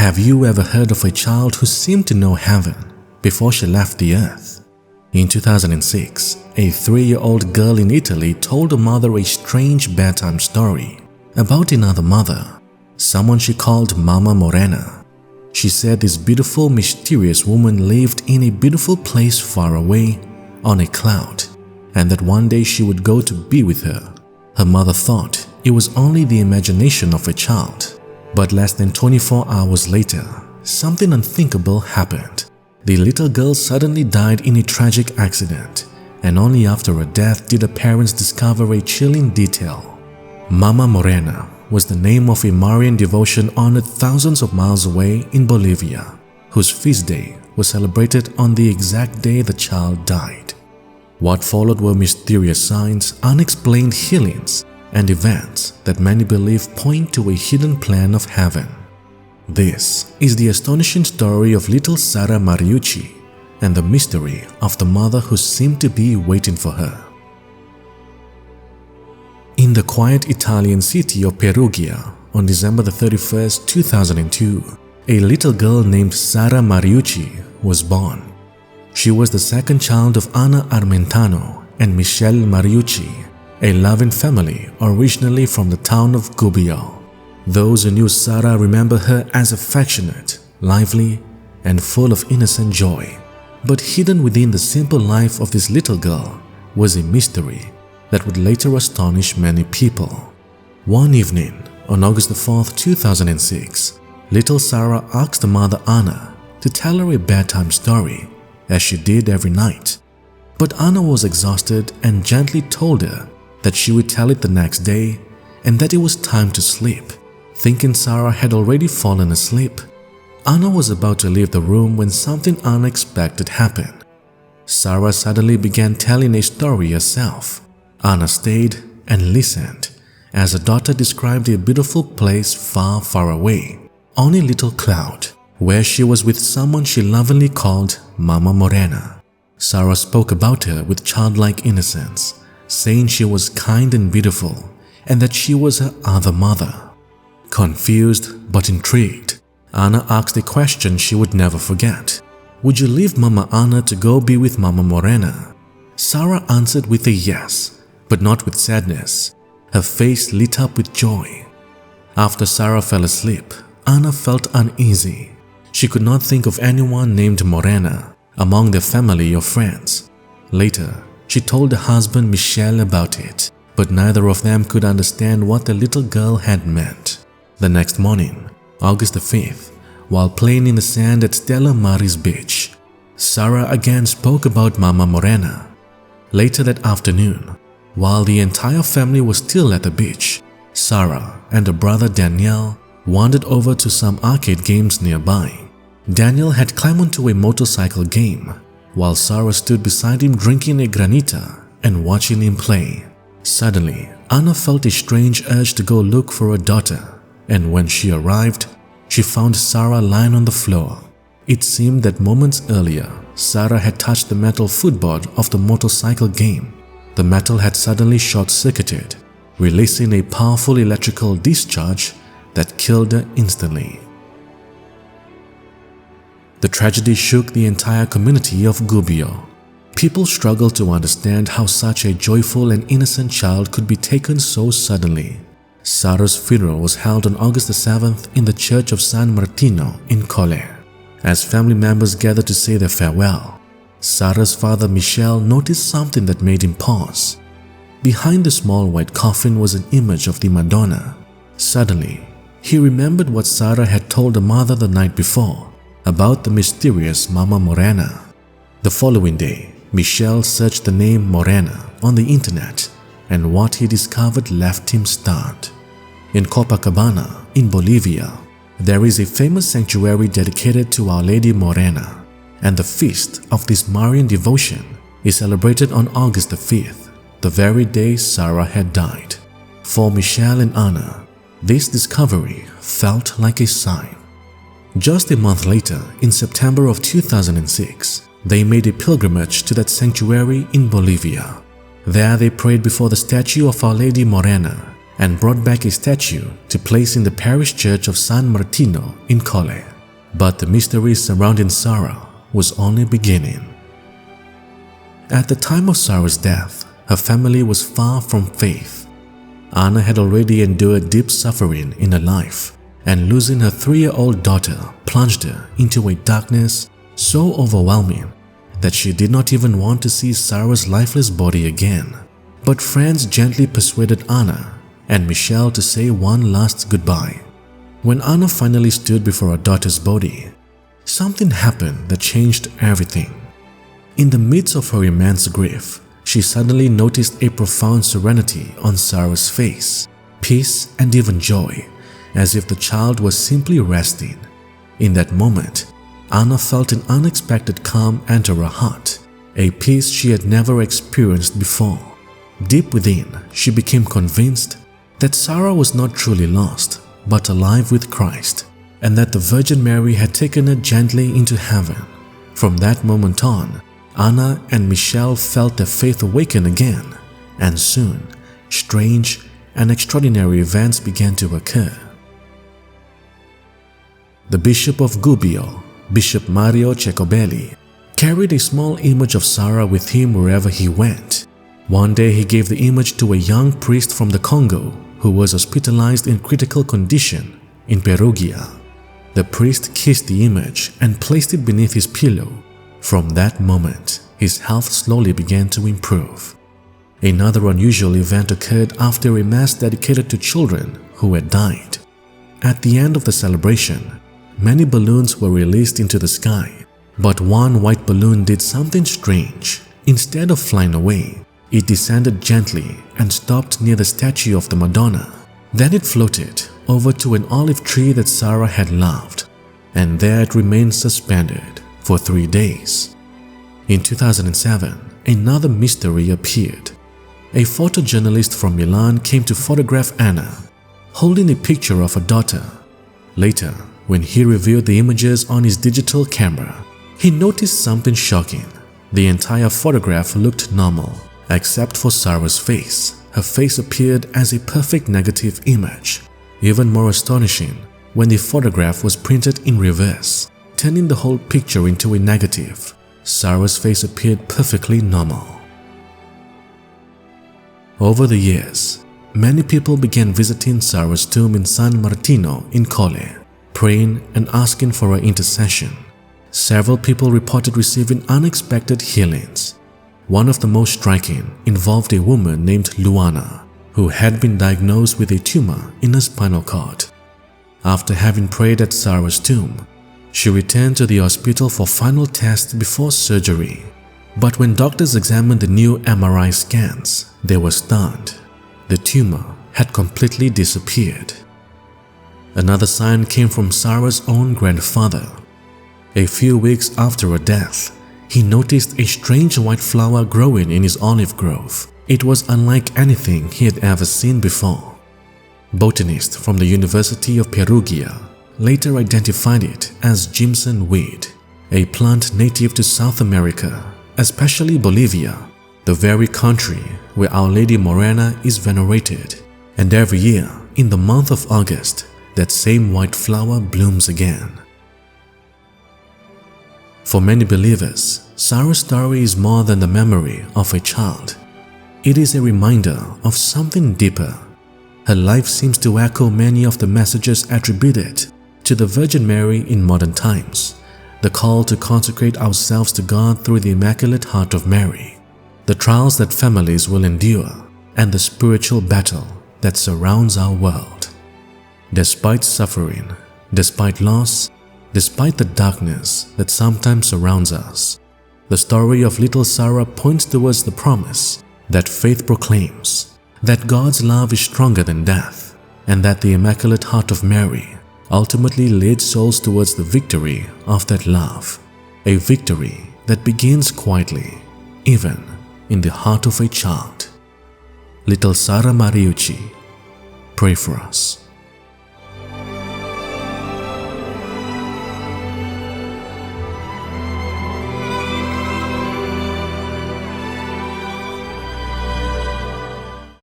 Have you ever heard of a child who seemed to know heaven before she left the earth? In 2006, a 3-year-old girl in Italy told her mother a strange bedtime story about another mother, someone she called Mama Morena. She said this beautiful, mysterious woman lived in a beautiful place far away on a cloud, and that one day she would go to be with her. Her mother thought it was only the imagination of a child, but less than 24 hours later, something unthinkable happened. The little girl suddenly died in a tragic accident, and only after her death did her parents discover a chilling detail. Mama Morena was the name of a Marian devotion honored thousands of miles away in Bolivia, whose feast day was celebrated on the exact day the child died. What followed were mysterious signs, unexplained healings, and events that many believe point to a hidden plan of heaven. This is the astonishing story of little Sara Mariucci and the mystery of the mother who seemed to be waiting for her. In the quiet Italian city of Perugia on December 31, 2002, a little girl named Sara Mariucci was born. She was the second child of Anna Armentano and Michele Mariucci, a loving family originally from the town of Gubbio. Those who knew Sara remember her as affectionate, lively, and full of innocent joy. But hidden within the simple life of this little girl was a mystery that would later astonish many people. One evening, on August 4, 2006, little Sara asked her mother Anna to tell her a bedtime story, as she did every night. But Anna was exhausted and gently told her that she would tell it the next day and that it was time to sleep. Thinking Sara had already fallen asleep, Anna was about to leave the room when something unexpected happened. Sara suddenly began telling a story herself. Anna stayed and listened as her daughter described a beautiful place far, far away on a little cloud where she was with someone she lovingly called Mama Morena. Sara spoke about her with childlike innocence, saying she was kind and beautiful and that she was her other mother. Confused but intrigued, Anna asked a question she would never forget. Would you leave Mama Anna to go be with Mama Morena? Sara answered with a yes, but not with sadness. Her face lit up with joy. After Sara fell asleep, Anna felt uneasy. She could not think of anyone named Morena among their family or friends. Later, she told her husband Michele about it, but neither of them could understand what the little girl had meant. The next morning, August 5th, while playing in the sand at Stella Maris Beach, Sara again spoke about Mama Morena. Later that afternoon, while the entire family was still at the beach, Sara and her brother Daniel wandered over to some arcade games nearby. Daniel had climbed onto a motorcycle game, while Sara stood beside him drinking a granita and watching him play. Suddenly, Anna felt a strange urge to go look for her daughter, and when she arrived, she found Sara lying on the floor. It seemed that moments earlier, Sara had touched the metal footboard of the motorcycle game. The metal had suddenly short-circuited, releasing a powerful electrical discharge that killed her instantly. The tragedy shook the entire community of Gubbio. People struggled to understand how such a joyful and innocent child could be taken so suddenly. Sara's funeral was held on August 7th in the church of San Martino in Colle. As family members gathered to say their farewell, Sara's father Michele noticed something that made him pause. Behind the small white coffin was an image of the Madonna. Suddenly, he remembered what Sara had told her mother the night before about the mysterious Mama Morena. The following day, Michele searched the name Morena on the internet, and what he discovered left him stunned. In Copacabana, in Bolivia, there is a famous sanctuary dedicated to Our Lady Morena, and the feast of this Marian devotion is celebrated on August 5th, the very day Sara had died. For Michele and Anna, this discovery felt like a sign. Just a month later, in September of 2006, they made a pilgrimage to that sanctuary in Bolivia. There they prayed before the statue of Our Lady Morena and brought back a statue to place in the parish church of San Martino in Colle. But the mystery surrounding Sara was only beginning. At the time of Sara's death, her family was far from faith. Anna had already endured deep suffering in her life, and losing her 3-year-old daughter plunged her into a darkness so overwhelming that she did not even want to see Sara's lifeless body again. But friends gently persuaded Anna and Michelle to say one last goodbye. When Anna finally stood before her daughter's body, something happened that changed everything. In the midst of her immense grief, she suddenly noticed a profound serenity on Sara's face, peace and even joy, as if the child was simply resting. In that moment, Anna felt an unexpected calm enter her heart, a peace she had never experienced before. Deep within, she became convinced that Sara was not truly lost, but alive with Christ, and that the Virgin Mary had taken her gently into heaven. From that moment on, Anna and Michelle felt their faith awaken again, and soon, strange and extraordinary events began to occur. The Bishop of Gubbio, Bishop Mario Cecobelli, carried a small image of Sara with him wherever he went. One day he gave the image to a young priest from the Congo who was hospitalized in critical condition in Perugia. The priest kissed the image and placed it beneath his pillow. From that moment, his health slowly began to improve. Another unusual event occurred after a mass dedicated to children who had died. At the end of the celebration, many balloons were released into the sky, but one white balloon did something strange. Instead of flying away, it descended gently and stopped near the statue of the Madonna. Then it floated over to an olive tree that Sara had loved, and there it remained suspended for 3 days. In 2007, another mystery appeared. A photojournalist from Milan came to photograph Anna, holding a picture of her daughter. Later, when he reviewed the images on his digital camera, he noticed something shocking. The entire photograph looked normal, except for Sara's face. Her face appeared as a perfect negative image. Even more astonishing, when the photograph was printed in reverse, turning the whole picture into a negative, Sara's face appeared perfectly normal. Over the years, many people began visiting Sara's tomb in San Martino in Colle, praying and asking for her intercession. Several people reported receiving unexpected healings. One of the most striking involved a woman named Luana, who had been diagnosed with a tumor in her spinal cord. After having prayed at Sara's tomb, she returned to the hospital for final tests before surgery. But when doctors examined the new MRI scans, they were stunned. The tumor had completely disappeared. Another sign came from Sara's own grandfather. A few weeks after her death, he noticed a strange white flower growing in his olive grove. It was unlike anything he had ever seen before. Botanists from the University of Perugia later identified it as Jimson weed, a plant native to South America, especially Bolivia, the very country where Our Lady Morena is venerated. And every year, in the month of August, that same white flower blooms again. For many believers, Sara's story is more than the memory of a child. It is a reminder of something deeper. Her life seems to echo many of the messages attributed to the Virgin Mary in modern times. The call to consecrate ourselves to God through the Immaculate Heart of Mary, the trials that families will endure, and the spiritual battle that surrounds our world. Despite suffering, despite loss, despite the darkness that sometimes surrounds us, the story of little Sara points towards the promise that faith proclaims that God's love is stronger than death, and that the Immaculate Heart of Mary ultimately leads souls towards the victory of that love, a victory that begins quietly, even in the heart of a child. Little Sara Mariucci, pray for us.